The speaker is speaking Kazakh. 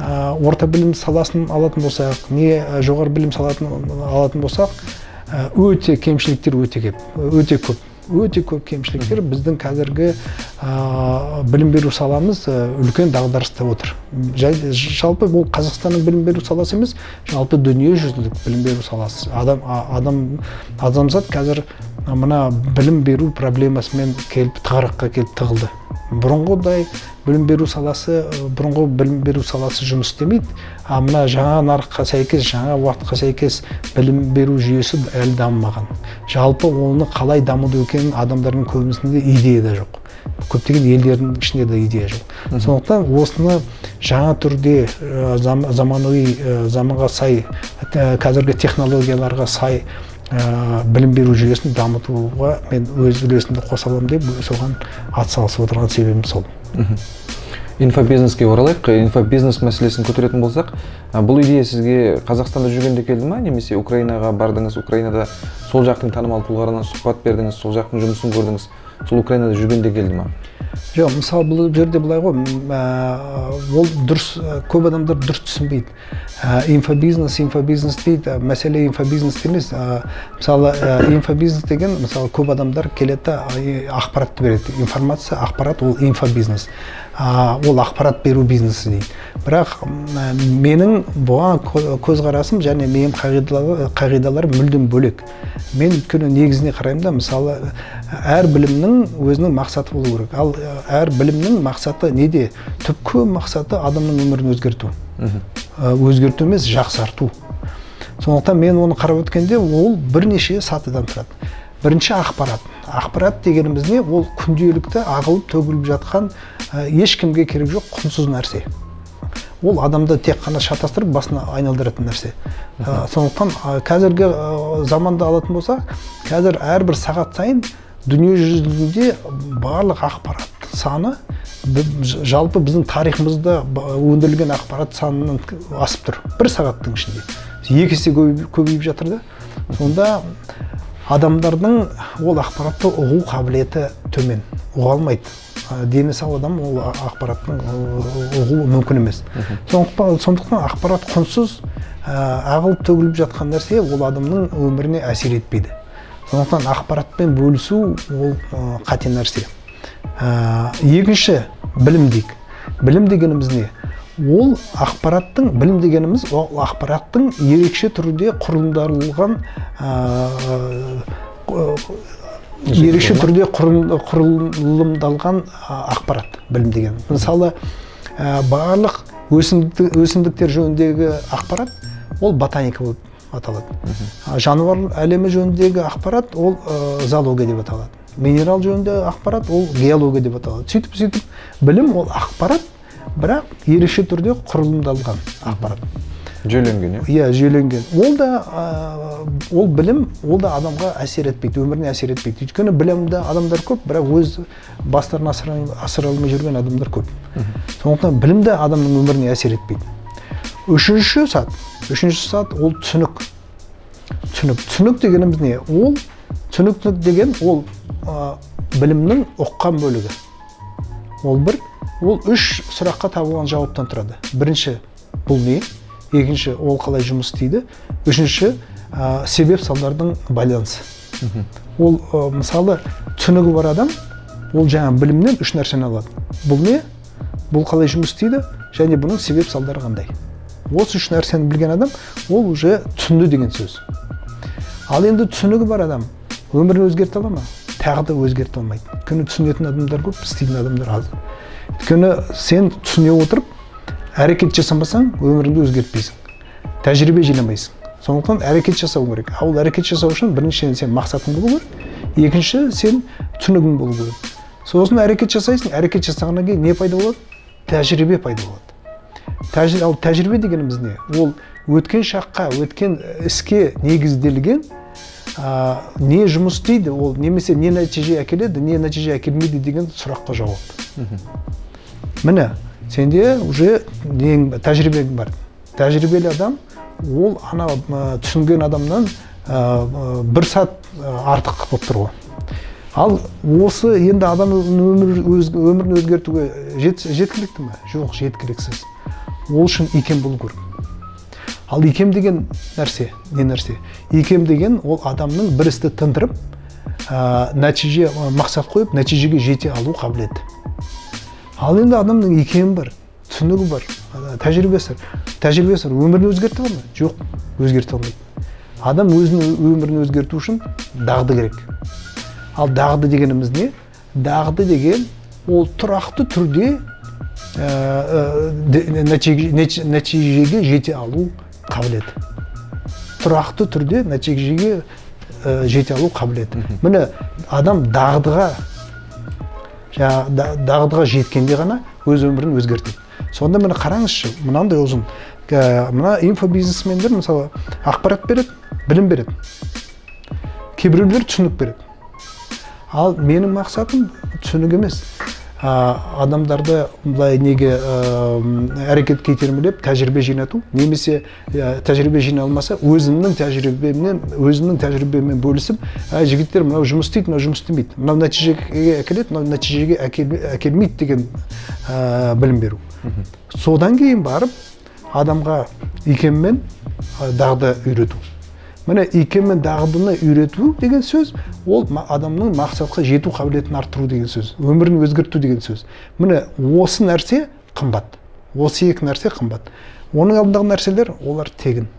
орта білім саласын алатын болсақ, не жоғары білім саласын алатын болсақ, өте кемшіліктер өте көп кемшіліктер біздің қазіргі білім беру саламыз үлкен дағдарыста отыр. Жалпы бұл Қазақстанның білім беру саласы емес, жалпы дүниежүзілік білім беру саласы. Адамзат қазір мына білім беру проблемасымен тығырыққа келіп тығылды. Бұрынғы білім беру саласы жұмыс істемейді. Мына жаңа нарыққа сәйкес, жаңа уақытқа сәйкес білім беру жүйесі әлі дамымаған. Жалпы оны қалай дамыды екенін адамдардың көбісінде идея да жоқ. Көптеген елдердің ішінде де идея жоқ. Сондықтан осыны жаңа түрде заманға сай, қазіргі технологияларға сай білім беру жүйесін дамытуға мен өз үлесімді қоса аламын деп соған атсалысып отырған себебім сол. Инфобизнеске оралайық. Инфобизнес мәселесін көтеретін болсақ, бұл идея сізге Қазақстанда жүргенде келді ма, немесе Украинаға бардыңыз, Украинада сол жақтың танымал тұлғаларына сұхбат бердіңіз, сол жақтың жұмысын көрдіңіз, сол Украинада жүргенде келді ма? Жоқ, мысалы бұл жерде былай ғой, ол дұрыс, көп адамдар дұрыс түсінбейді. Инфобизнес дейді, мәселе инфобизнес емес. Мысалы, инфобизнес деген, мысалы, көп адамдар келеді, ақпаратты береді. Информация, ақпарат, ол инфобизнес. Ол ақпарат беру бизнесі дейді. Бірақ менің бұған көзқарасым және менің қағидаларым мүлдем бөлек. Мен өйткені негізіне қараймын да, мысалы, әр білімнің өзінің мақсаты болу керек. Ал әр білімнің мақсаты неде? Түпкі мақсаты адамның өмірін өзгерту. Өзгерту емес, жақсарту. Сондықтан мен оны қарап өткенде, ол бірнеше сатыдан тұрады. Бірінші ақпарат. Ақпарат дегеніміз не? Ол күнделікті ағылып төгіліп жатқан ешкімге керек жоқ құнсыз нәрсе. Ол адамды тек қана шатастырып басына айналдыратын нәрсе. Сондықтан қазіргі заманда алатын болсақ, қазір әрбір сағат сайын дүниежүзінде барлық ақпарат саны жалпы біздің тарихымызда өндірілген ақпарат санынан асып тұр. Бір сағаттың ішінде. 2 есе көбейіп жатыр да. Сонда адамдардың ол ақпаратты ұғу қабілеті төмен, ұға алмайды. Дені сау адам ол ақпараттың ұғу мүмкін емес. Сондықтан ақпарат құнсыз, ағылып төгіліп жатқан нәрсе ол адамның өміріне әсер етпейді. Сондықтан ақпаратпен бөлісу ол қате нәрсе. Екінші, білім дейік. Білім дегеніміз не? Ол ақпараттың, білім дегеніміз, ол ақпараттың ерекше түрде құрылымдалған ақпарат, білім деген. Мысалы, барлық өсімдіктер жөніндегі ақпарат, ол ботаника болып аталады. Жануар әлемі жөніндегі ақпарат, ол зоология деп аталады. Минерал жөніндегі ақпарат, ол геология деп аталады. Сөйтіп, білім ол ақпарат, бірақ ерекше түрде құрылымдалған ақпарат. Жүйеленген, иә? Жүйеленген. Ол білім, ол да адамға әсер етпейді, өміріне әсер етпейді. Өйткені білімді адамдар көп, бірақ өз бастарын асыра алмай жүрген адамдар көп. Сондықтан білімді адамның өміріне әсер етпейді. Үшінші сат ол түсінік. Түсінік дегеніміз не? Түсінік деген ол білімнің ұққан бөлігі. Ол 3 сұраққа табылған жауаптан тұрады. Бірінші, бұл не? Екінші, ол қалай жұмыс істейді? Үшінші, себеп салдардың байланысы. Ол, мысалы, түсінігі бар адам, ол жаңа білімнен 3 нәрсені алады. Бұл не? Бұл қалай жұмыс істейді? Және бұның себеп салдары қандай? Осы 3 нәрсені білген адам, ол уже түсінді деген сөз. Ал енді түсінігі бар адам, өмірін өзгерте ала ма? Тағы да өзгерте алмайды. Өйткені түсінетін адамдар көп, істейтін адамдар аз. Өйткені сен түсіне отырып, әрекет жасамасаң, өміріңді өзгертпейсің. Тәжірибе жинамайсың. Сондықтан әрекет жасау керек. Ал әрекет жасау үшін біріншіден сен мақсатың болу керек, екінші сен түсінігің болу керек. Сосын әрекет жасайсың, әрекет жасағаннан кейін не пайда болады? Тәжірибе пайда болады. Ал тәжірибе дегеніміз не? Ол өткен шаққа, өткен іске негізделген не жұмыс істейді, ол немесе не нәтиже әкеледі, не нәтиже әкелмейді деген сұраққа жауап. Міне, сенде уже тәжірибең бар. Тәжірибелі адам, ол түсінген адамнан 1 сәт артық болып тұр ғой. Ал осы енді адам өмірін өзгертуге жеткілікті ме? Жоқ, жеткіліксіз. ол үшін икем болу керек. Ал икем деген нәрсе, не нәрсе? Икем деген ол адамның бір істі тындырып, нәтиже, мақсат қойып, нәтижеге жете алу қабілеті. Ал енді адамның икемі бар, түсінігі бар, тәжірибесі бар, өмірін өзгерте ала ма? Жоқ, өзгерте алмайды. Адам өзінің өмірін өзгерту үшін дағды керек. Ал дағды дегеніміз не? Дағды деген ол тұрақты түрде нәтижеге жете алу қабілеті. Тұрақты түрде нәтижеге жете алу қабілеті. Міне адам дағдыға жеткенде ғана өз өмірін өзгертеді. Сонда мені қараңызшы, мынандай ұзын. Мына инфобизнесмендер мысалы ақпарат береді, білім береді. Кейбіреулер түсінік береді. Ал менің мақсатым түсінік емес. Адамдарды былай неге әрекетке итермелеп тәжірибе жинату, немесе тәжірибе жиналмаса өзімнің тәжірибеммен бөлісіп, жігіттер мынау жұмыс істейді, мынау жұмыс істемейді, мынау нәтижеге әкеледі, мынау нәтижеге әкелмейді деген білім беру. Содан кейін барып адамға икеммен дағды үйрету. Міне икеммен дағдыны үйрету деген сөз, ол адамның мақсатқа жету қабілетін арттыру деген сөз, өмірін өзгерту деген сөз. Міне осы нәрсе қымбат. Осы екі нәрсе қымбат. Оның алдындағы нәрселер олар тегін.